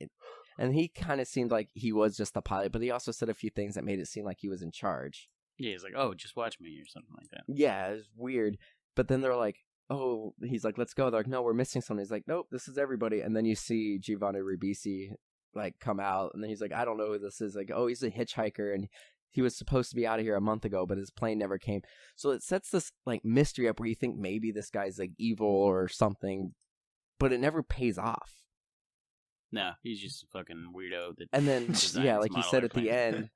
and he kind of seemed like he was just the pilot, but he also said a few things that made it seem like he was in charge. Yeah, he's like, oh, just watch me or something like that. Yeah, it was weird. But then they're like, oh, he's like, let's go. They're like, no, we're missing something. He's like, nope, this is everybody. And then you see Giovanni Ribisi like come out, and then he's like, I don't know who this is. Like, oh, he's a hitchhiker, and he was supposed to be out of here a month ago, but his plane never came. So it sets this like mystery up where you think maybe this guy's like evil or something, but it never pays off. No, he's just a fucking weirdo. And then, yeah, like you said at the end,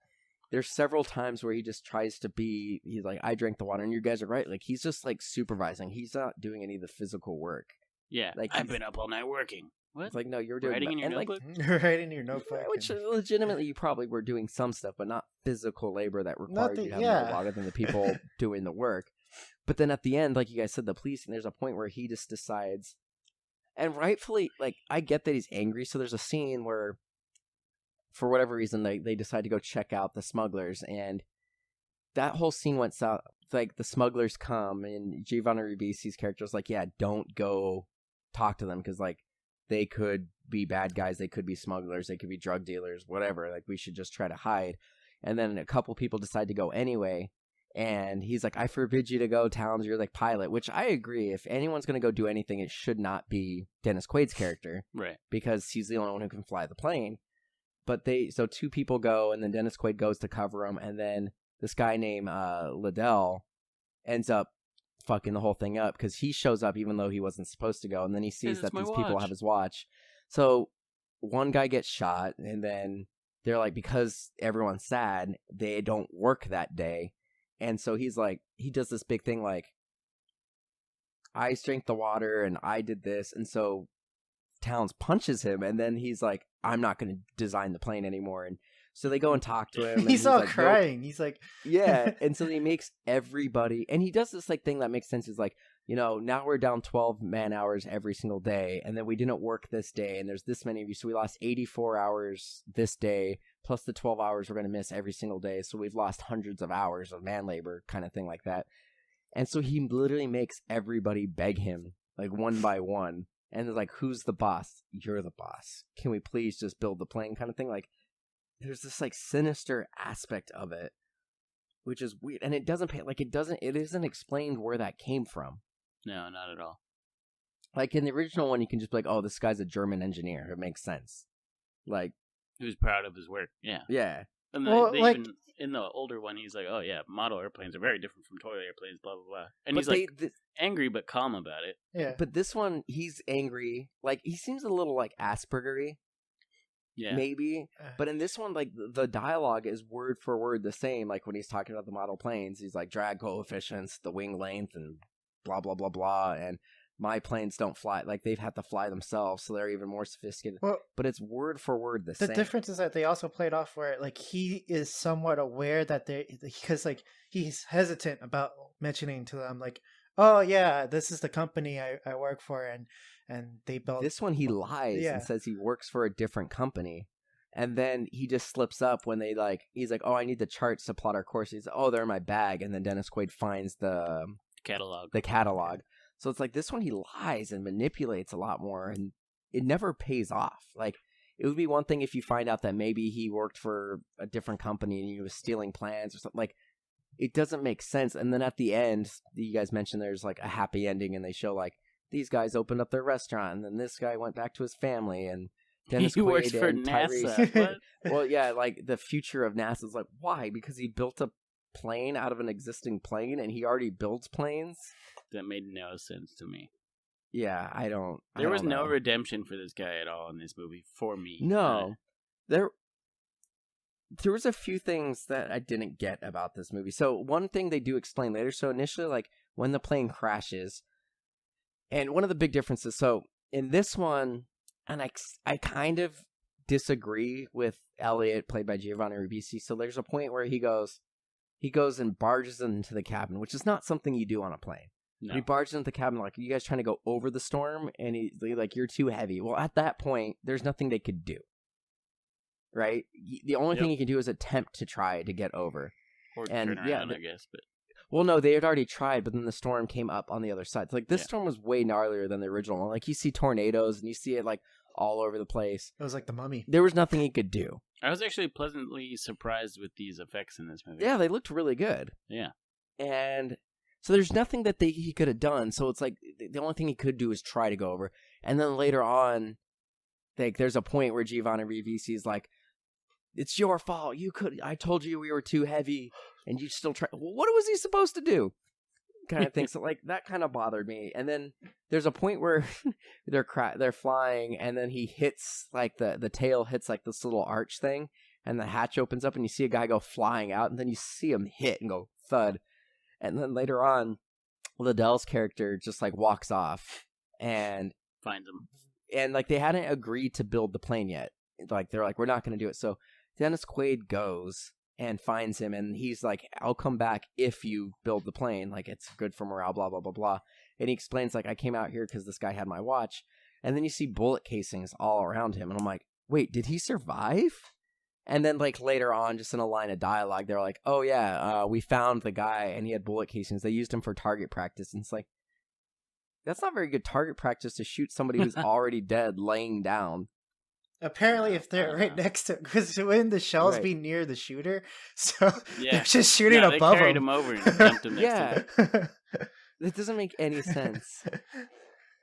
there's several times where he just tries to be, he's like, I drank the water, and you guys are right. Like, he's just like supervising. He's not doing any of the physical work. Yeah, like I've been up all night working. What? It's like, no, you're doing writing in your notebook. Like, writing in your notebook, which legitimately you probably were doing some stuff, but not physical labor that required you to have more water than the people doing the work. But then at the end, like you guys said, the police, and there's a point where he just decides, and rightfully, like I get that he's angry. So there's a scene where, for whatever reason, they decide to go check out the smugglers, and that whole scene went south. Like the smugglers come, and Giovanni Ribisi's character is like, yeah, don't go talk to them, because like they could be bad guys, they could be smugglers, they could be drug dealers, whatever. Like we should just try to hide. And then a couple people decide to go anyway, and he's like, I forbid you to go, Towns, you're like pilot, which I agree. If anyone's going to go do anything, it should not be Dennis Quaid's character, right? Because he's the only one who can fly the plane. But so 2 people go, and then Dennis Quaid goes to cover them, and then this guy named Liddell ends up fucking the whole thing up, because he shows up even though he wasn't supposed to go, and then he sees that these people have his watch. So one guy gets shot, and then they're like, because everyone's sad, they don't work that day. And so he's like, he does this big thing like, I drank the water and I did this. And so Towns punches him, and then he's like, I'm not going to design the plane anymore. And so they go and talk to him. And he's all like, crying. Nope. He's like, yeah. And so he makes everybody, and he does this like thing that makes sense. Is like, now we're down 12 man hours every single day, and then we didn't work this day, and there's this many of you, so we lost 84 hours this day, plus the 12 hours we're going to miss every single day, so we've lost hundreds of hours of man labor, kind of thing like that. And so he literally makes everybody beg him, like, one by one, and they're like, who's the boss? You're the boss. Can we please just build the plane, kind of thing? Like, there's this, like, sinister aspect of it, which is weird, and it isn't explained where that came from. No, not at all. Like, in the original one, you can just be like, oh, this guy's a German engineer. It makes sense. Like, he was proud of his work. Yeah. Yeah. And even in the older one, he's like, oh, yeah, model airplanes are very different from toy airplanes, blah, blah, blah. And he's angry but calm about it. Yeah. But this one, he's angry. Like, he seems a little, like, Asperger-y. Yeah. Maybe. But in this one, like, the dialogue is word for word the same. Like, when he's talking about the model planes, he's like, drag coefficients, the wing length, and blah, blah, blah, blah. And my planes don't fly. Like, they've had to fly themselves, so they're even more sophisticated. Well, but it's word for word the same. The difference is that they also played off where, like, he is somewhat aware that because, like, he's hesitant about mentioning to them, like, oh, yeah, this is the company I work for, and they built... This one, he lies and says he works for a different company. And then he just slips up when he's like, oh, I need the charts to plot our course. He's like, oh, they're in my bag. And then Dennis Quaid finds the catalog. So it's like, this one, he lies and manipulates a lot more, and it never pays off. Like, it would be one thing if you find out that maybe he worked for a different company and he was stealing plans or something. Like, it doesn't make sense. And then at the end, you guys mentioned there's, like, a happy ending, and they show, like, these guys opened up their restaurant, and then this guy went back to his family, and Dennis Quaid works for and NASA. Tyrese. Well, yeah, like, the future of NASA is like, why? Because he built a plane out of an existing plane, and he already builds planes? That made no sense to me. Yeah, There was no redemption for this guy at all in this movie, for me. No. There was a few things that I didn't get about this movie. So one thing they do explain later. So initially, like, when the plane crashes, and one of the big differences, so in this one, and I kind of disagree with Elliot, played by Giovanni Ribisi. So there's a point where he goes and barges into the cabin, which is not something you do on a plane. No. He barges into the cabin like, are you guys trying to go over the storm? And he's like, you're too heavy. Well, at that point, there's nothing they could do. Right? The only thing you can do is attempt to try to get over. Or turn around, I guess. But well, no, they had already tried, but then the storm came up on the other side. So, like, this storm was way gnarlier than the original one. Like, you see tornadoes, and you see it, like, all over the place. It was like The Mummy. There was nothing he could do. I was actually pleasantly surprised with these effects in this movie. Yeah, they looked really good. Yeah. And so there's nothing that he could have done. So it's like the only thing he could do is try to go over. And then later on, like, there's a point where Giovanni Ribisi is like, it's your fault. I told you we were too heavy, and you still try. Well, what was he supposed to do? Kind of thing. So, like, that kind of bothered me. And then there's a point where they're flying, and then he hits, like, the tail hits, like, this little arch thing, and the hatch opens up, and you see a guy go flying out, and then you see him hit and go thud. And then later on, Liddell's character just, like, walks off and finds him. And, like, they hadn't agreed to build the plane yet. Like, they're like, we're not going to do it. So Dennis Quaid goes and finds him, and he's like, I'll come back if you build the plane. Like, it's good for morale, blah, blah, blah, blah. And he explains, like, I came out here because this guy had my watch. And then you see bullet casings all around him. And I'm like, wait, did he survive? And then, like, later on, just in a line of dialogue, they're like, oh, yeah, we found the guy, and he had bullet casings. They used him for target practice. And it's like, that's not very good target practice to shoot somebody who's already dead laying down. Apparently, if they're right next to, because when the shells be near the shooter, so they're just shooting above him. They carried him over and dumped him next to him. It doesn't make any sense.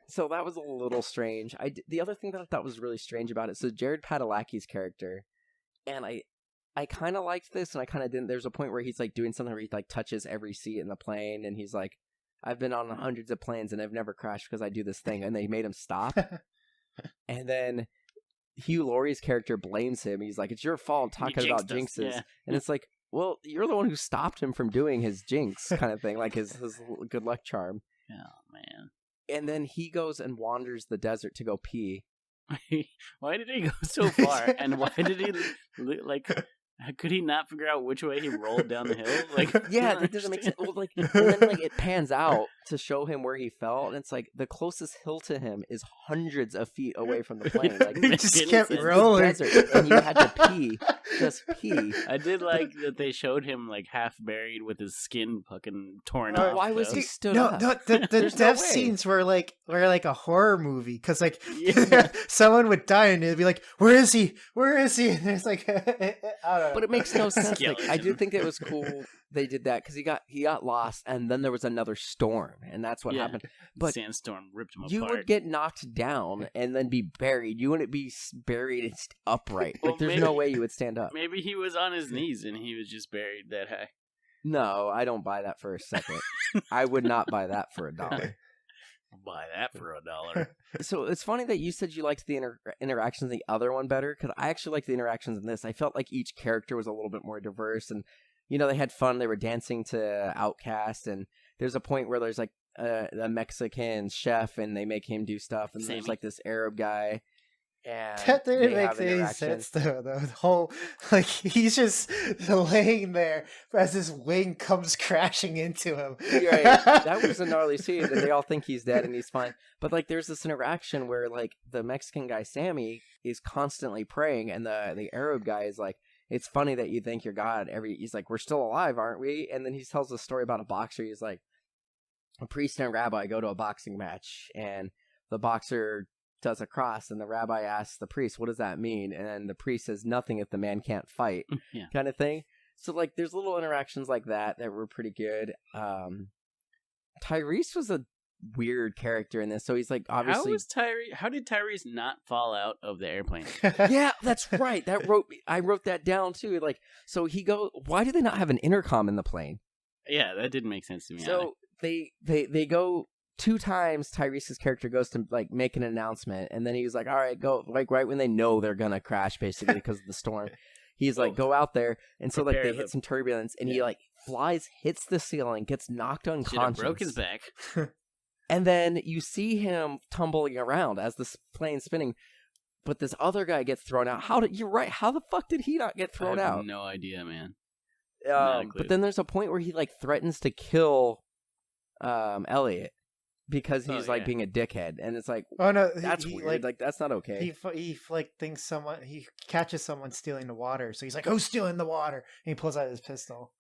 So that was a little strange. The other thing that I thought was really strange about it, so Jared Padalecki's character, and I kind of liked this, and I kind of didn't. There's a point where he's, like, doing something where he, like, touches every seat in the plane, and he's like, I've been on hundreds of planes, and I've never crashed because I do this thing, and they made him stop. And then Hugh Laurie's character blames him. He's like, it's your fault talking about jinxes. Yeah. And it's like, well, you're the one who stopped him from doing his jinx kind of thing, like his good luck charm. Oh, man. And then he goes and wanders the desert to go pee. Why did he go so far? And why did he, like, Could he not figure out which way he rolled down the hill? Like, Yeah, that doesn't make sense. Well, like, and then like it pans out to show him where he fell, and it's like the closest hill to him is hundreds of feet away from the plane. Like, He just kept it's rolling. the desert, and you had to pee, just pee. I did like that they showed him like half buried with his skin fucking torn Oh, off. Why was though. he stood No, up? no, the There's no death way. scenes were like a horror movie because like Yeah. someone would die and it'd be like, "Where is he? Where is he?" And there's like, I don't know. But it makes no sense. Like, I Skeleton. do think it was cool they did that because he got lost, and then there was another storm, and that's what Yeah. happened. But Sandstorm ripped him you apart. would get knocked down and then be buried. You wouldn't be buried upright. Well, Like, there's maybe- no way you would stand up. Maybe he was on his knees and he was just buried that high. No, I don't buy that for a second. I would not buy that for $1. I'll buy that for $1. So it's funny that you said you liked the interactions in the other one better, because I actually liked the interactions in this. I felt like each character was a little bit more diverse, and they had fun. They were dancing to Outcast, and there's a point where there's like a Mexican chef, and they make him do stuff, and Sammy. there's like this Arab guy. And That didn't they make have any interaction. sense though. The whole like he's just laying there as his wing comes crashing into him. You're right. That was a gnarly scene, and they all think he's dead and he's fine. But like, there's this interaction where like the Mexican guy Sammy is constantly praying, and the Arab guy is like, "It's funny that you thank your God he's like, we're still alive, aren't we?" And then he tells a story about a boxer. He's like, a priest and a rabbi go to a boxing match, and the boxer does a cross, and the rabbi asks the priest, "What does that mean?" And the priest says, "Nothing if the man can't fight," Yeah. kind of thing. So like, there's little interactions like that were pretty good. Tyrese was a weird character in this, so he's like, obviously, How did Tyrese not fall out of the airplane? yeah, that's right. I wrote that down too. Like, so why do they not have an intercom in the plane? Yeah, that didn't make sense to me. So they go 2 times. Tyrese's character goes to like make an announcement, and then he was like, "All right, go," like right when they know they're gonna crash, basically because of the storm. He's like, "Go out there," and so like Prepare they hit some turbulence, and he like flies, hits the ceiling, gets knocked Should have unconscious, broke his back. and then you see him tumbling around as the plane's spinning. But this other guy gets thrown out. You're right. How the fuck did he not get thrown I have out? no idea, man. Not a clue. But then there's a point where he like threatens to kill Elliot because he's like being a dickhead, and it's like, Oh no, that's he, weird. Like, that's not okay. he like thinks he catches someone stealing the water, so he's like, "Who's stealing the water?" And he pulls out his pistol.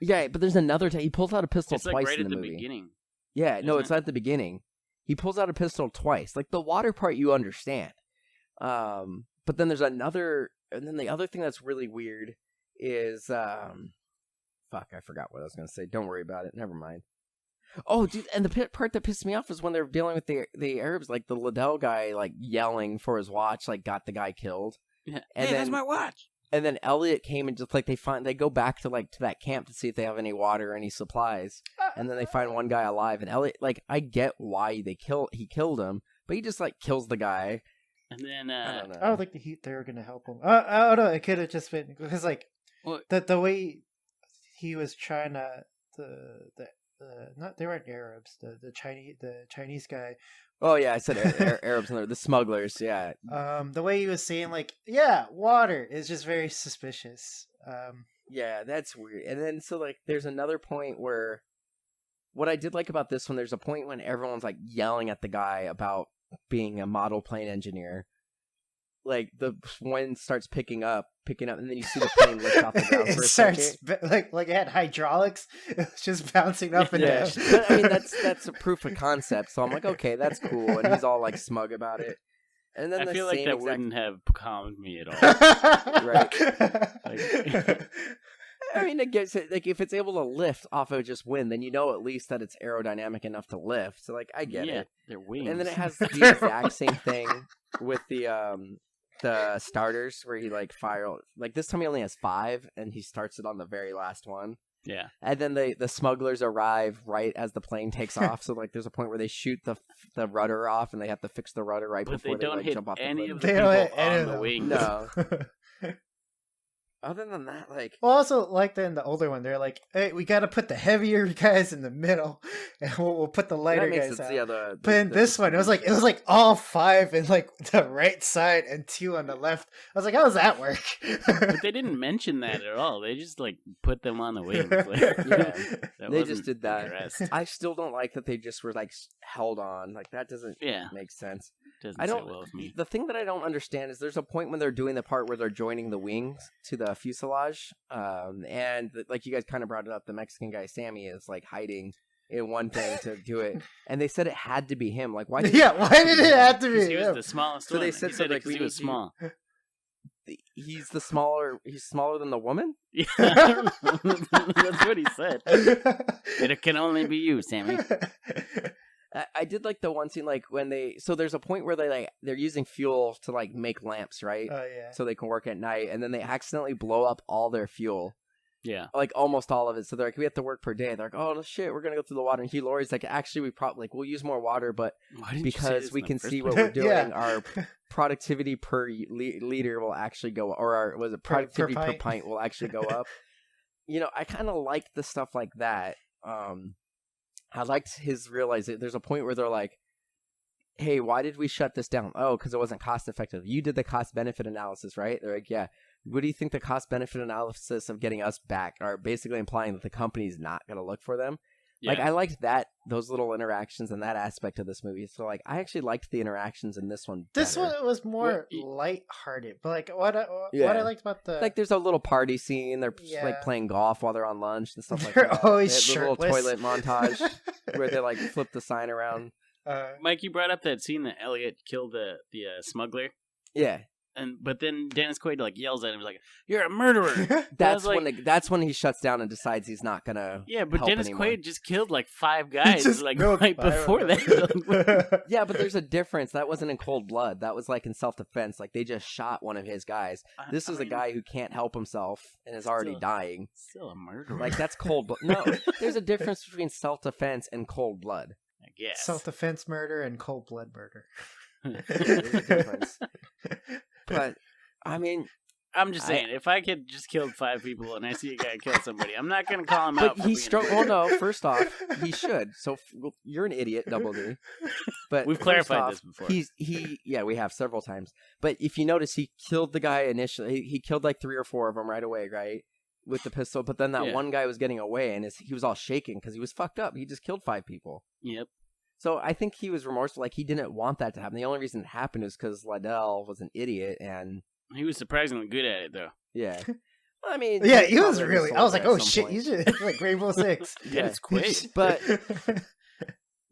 Yeah, but there's another time he pulls out a pistol It's like twice right in at the the movie. beginning. Yeah, no, isn't it's it? at the beginning. He pulls out a pistol twice. Like, the water part you understand. But then there's another, and then the other thing that's really weird is fuck, I forgot what I was gonna say. Don't worry about it. Never mind. Oh, dude, and the part that pissed me off is when they're dealing with the Arabs, like the Liddell guy, like yelling for his watch, like got the guy killed. Yeah. And Hey, that's then- my watch. And then Elliot came and just like they go back to like to that camp to see if they have any water or any supplies. And then they find one guy alive, and Elliot, like, I get why he killed him, but he just like kills the guy. And then I don't know. I don't think they were gonna help him. I don't know. It could have just been because like Well- the way he was trying to not they weren't Arabs, the Chinese guy. Oh yeah, I said Arabs and the smugglers. Yeah, The way he was saying like, yeah, water is just very suspicious. yeah, that's weird. And then so like, there's another point where what I did like about this one, there's a point when everyone's like yelling at the guy about being a model plane engineer. Like the wind starts picking up, and then you see the plane lift off the ground It for a starts second. like it had hydraulics. It was just bouncing up and Yeah, down. but I mean that's a proof of concept. So I'm like, okay, that's cool, and he's all like smug about it. And then I the feel like same that exact- wouldn't have calmed me at all. Right. I mean, it gets it. Like, if it's able to lift off of just wind, then you know at least that it's aerodynamic enough to lift. So like, I get yeah, it. they're wings. And then it has the exact same thing with the starters where he like fire. Like this time he only has 5, and he starts it on the very last one. yeah. And then the smugglers arrive right as the plane takes off. So like, there's a point where they shoot the rudder off, and they have to fix the rudder right But before they don't like hit jump off any the of cliff. the They don't people hit any on of the them. wings. No. other than that, like, Well, also like in the older one, they're like, "Hey, we got to put the heavier guys in the middle, and we'll put the lighter that makes guys sense. out." Yeah, But in this one, it was like all 5 in like the right side and 2 on the left. I was like, "How does that work?" But they didn't mention that at all. They just like put them on the wings. Like, Yeah. that They wasn't just did that. addressed. I still don't like that they just were like held on. Like that doesn't Yeah, make sense. doesn't I don't. sit well with me. The thing that I don't understand is there's a point when they're doing the part where they're joining the wings to the fuselage, and like you guys kind of brought it up, the Mexican guy Sammy is like hiding in one thing to do it, and they said it had to be him. Like why? Did Why did it have to Because be he was him? the smallest So one. they said he so, said like, it 'cause we he was need you- small. He's the smaller. He's smaller than the woman. Yeah, that's what he said. It can only be you, Sammy. I did like the one scene like when so there's a point where they're using fuel to like make lamps, right? Oh yeah. So they can work at night, and then they accidentally blow up all their fuel. Yeah. Like almost all of it. So they're like, we have to work per day. They're like, oh no, shit, we're gonna go through the water. And Hugh Laurie's like, actually, we probably like we'll use more water, but Why didn't because we can see what place? we're doing, Yeah. our productivity per liter will actually go, or our productivity per pint will actually go up. You know, I kind of like the stuff like that. I liked his realization. There's a point where they're like, hey, why did we shut this down? Oh, because it wasn't cost effective. You did the cost benefit analysis, right? They're like, yeah. What do you think the cost benefit analysis of getting us back are basically implying that the company's not going to look for them? Yeah. Like, I liked those little interactions and that aspect of this movie. So, like, I actually liked the interactions in this one This better. one was more lighthearted, but like what I liked about the Like, there's a little party scene. They're Yeah. like playing golf while they're on lunch and stuff like They're that. always They had the little shirtless. toilet montage where they like flip the sign around. Mike, you brought up that scene that Elliot killed the smuggler, Yeah, but then Dennis Quaid like yells at him like, "You're a murderer." that's like, that's when he shuts down and decides he's not gonna. yeah, but help Dennis anymore. Quaid just killed like 5 guys Just like milked right 5 of before them. that. Yeah, but there's a difference. That wasn't in cold blood. That was like in self-defense. Like they just shot one of his guys. This is a guy who can't help himself and is already Still- dying. Still a murderer. Like that's cold blood. No, there's a difference between self-defense and cold blood. I guess. Self-defense murder and cold blood murder. There's a difference. But I mean, I'm just saying, if I could just kill 5 people and I see a guy kill somebody, I'm not gonna call him out. but for he being a struck. Well, murderer. no. First off, he should. So you're an idiot, Double D. But We've first clarified off, this before. Yeah, we have several times. But if you notice, he killed the guy initially. He killed like 3 or 4 of them right away, right? With the pistol. But then that Yeah. one guy was getting away, and he was all shaking because he was fucked up. He just killed 5 people. Yep. So I think he was remorseful. Like he didn't want that to happen. The only reason it happened is because Liddell was an idiot, and He was surprisingly good at it, though. yeah. I mean, Yeah, he was probably really. I was like, soldier oh at some shit, point. you should like Rainbow Six. Yeah, it's Quaid.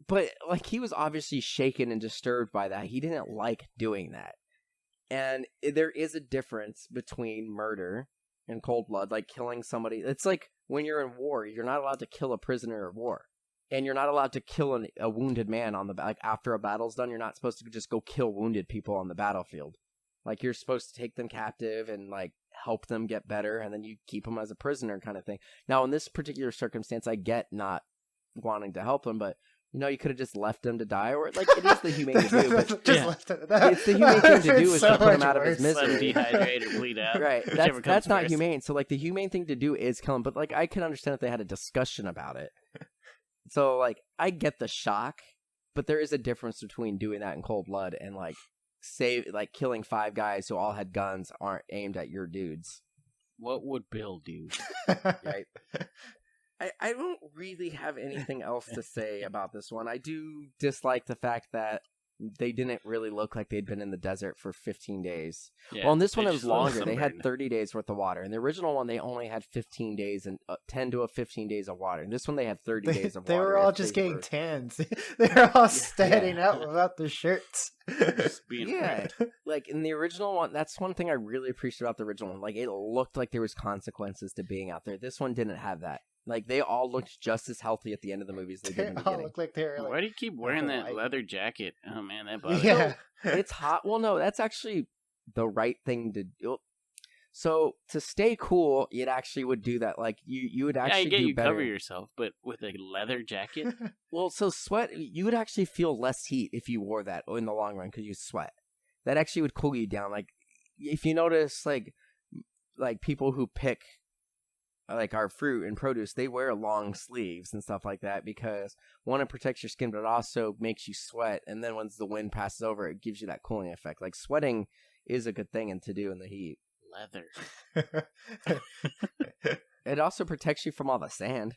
But like he was obviously shaken and disturbed by that. He didn't like doing that. And there is a difference between murder and cold blood, like killing somebody. It's like when you're in war, you're not allowed to kill a prisoner of war. And you're not allowed to kill a wounded man on the like after a battle's done. You're not supposed to just go kill wounded people on the battlefield. Like you're supposed to take them captive and like help them get better, and then you keep them as a prisoner, kind of thing. Now, in this particular circumstance, I get not wanting to help them, but you know, you could have just left them to die, or like it is the humane to do. But Just Yeah. left it at that. It's the humane thing to do It's is so to put him much out of his worse. Let him misery. dehydrate or bleed out. Right, Whichever that's comes not first. humane. So like the humane thing to do is kill him, but like I can understand if they had a discussion about it. So like I get the shock, but there is a difference between doing that in cold blood and like killing 5 guys who all had guns aren't aimed at your dudes. What would Bill do? Right? I don't really have anything else to say about this one. I do dislike the fact that they didn't really look like they'd been in the desert for 15 days. Yeah, Well, in this one, they it was just look longer. They had sunburned. 30 days worth of water. In the original one, they only had 15 days and 10 to 15 days of water. In this one, they had 30 days of They water. were all if just they getting were- tans. They were all standing out without their shirts. Just being Yeah, afraid. like in the original one, that's one thing I really appreciate about the original one. Like it looked like there was consequences to being out there. This one didn't have that. Like they all looked just as healthy at the end of the movie as they did They in the all beginning. look like they were Why like, do you keep wearing that Hawaii. leather jacket? Oh man, that bothers yeah. me. It's hot. Well, no, that's actually the right thing to do. So to stay cool, it actually would do that. Like you would Yeah, I actually get do you better. cover yourself, but with a leather jacket, Well, so sweat, you would actually feel less heat if you wore that in the long run because you sweat. That actually would cool you down. Like if you notice, like like people who pick like our fruit and produce, they wear long sleeves and stuff like that because one, it protects your skin, but it also makes you sweat. And then once the wind passes over, it gives you that cooling effect. Like sweating is a good thing and to do in the heat. Leather. It also protects you from all the sand.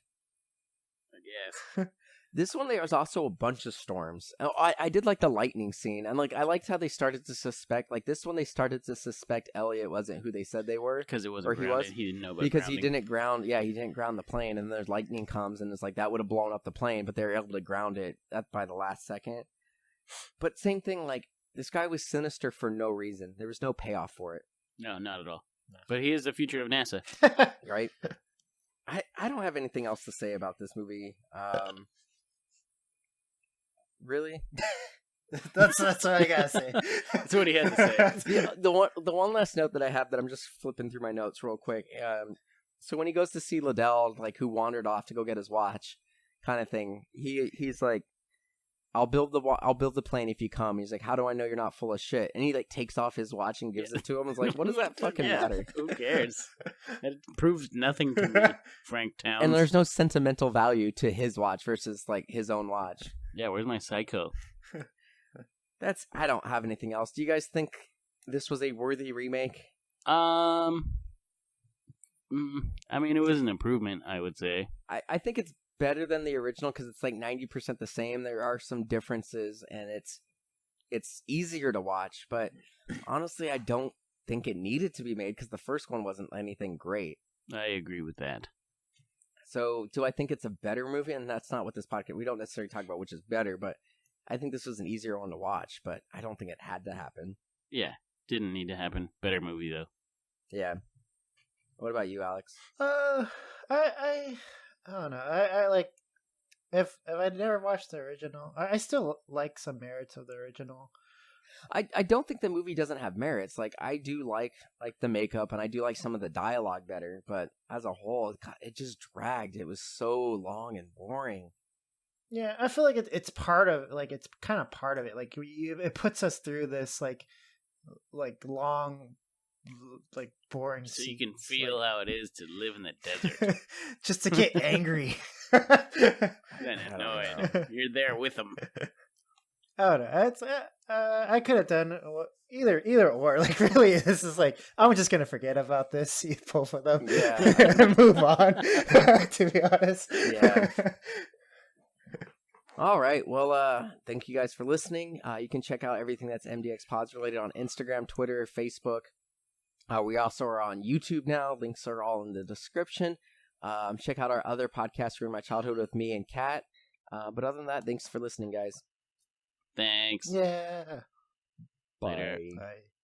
Yes. This one, there was also a bunch of storms. Oh, I did like the lightning scene, and like I liked how they started to suspect. Like this one, they started to suspect Elliot wasn't who they said they were Because it wasn't or he grounded. was. He didn't know about Because grounding. he didn't ground. Yeah, he didn't ground the plane, and there's lightning comes, and it's like that would have blown up the plane, but they were able to ground it by the last second. But same thing, like this guy was sinister for no reason. There was no payoff for it, No, not at all. No. But he is the future of NASA. right? I don't have anything else to say about this movie. Really? That's what I gotta say. That's what he had to say. The one last note that I have that I'm just flipping through my notes real quick. So when he goes to see Liddell, like who wandered off to go get his watch, kind of thing, he's like, I'll build the plane if you come. He's like, how do I know you're not full of shit? And he like takes off his watch and gives it to him. I was like, what does that fucking matter? Who cares? It proves nothing to me, Frank Towns. And there's no sentimental value to his watch versus like his own watch. Yeah, where's my Psycho? I don't have anything else. Do you guys think this was a worthy remake? I mean, it was an improvement, I would say. I think it's better than the original because it's like 90% the same. There are some differences, and it's easier to watch. But honestly, I don't think it needed to be made because the first one wasn't anything great. I agree with that. So, do I think it's a better movie? And that's not what this podcast. We don't necessarily talk about which is better, but I think this was an easier one to watch. But I don't think it had to happen. Yeah, didn't need to happen. Better movie though. Yeah. What about you, Alex? I don't know. I like if I'd never watched the original, I still like some merits of the original. I don't think the movie doesn't have merits. Like I do like the makeup and I do like some of the dialogue better, but as a whole, it just dragged. It was so long and boring. Yeah, I feel like it's part of it's kind of part of it. Like it puts us through this like long, like boring. So you can feel how it is to live in the desert, just to get angry. Then annoyed. You're there with them. I don't know. It's I could have done either or. Like really, this is like I'm just gonna forget about this, see both of them, and move on. To be honest, yeah. All right. Well, thank you guys for listening. You can check out everything that's MDXpods related on Instagram, Twitter, Facebook. We also are on YouTube now. Links are all in the description. Check out our other podcasts, Ruin My Childhood with me and Kat. But other than that, thanks for listening, guys. Thanks. Yeah. Bye. Later. Bye.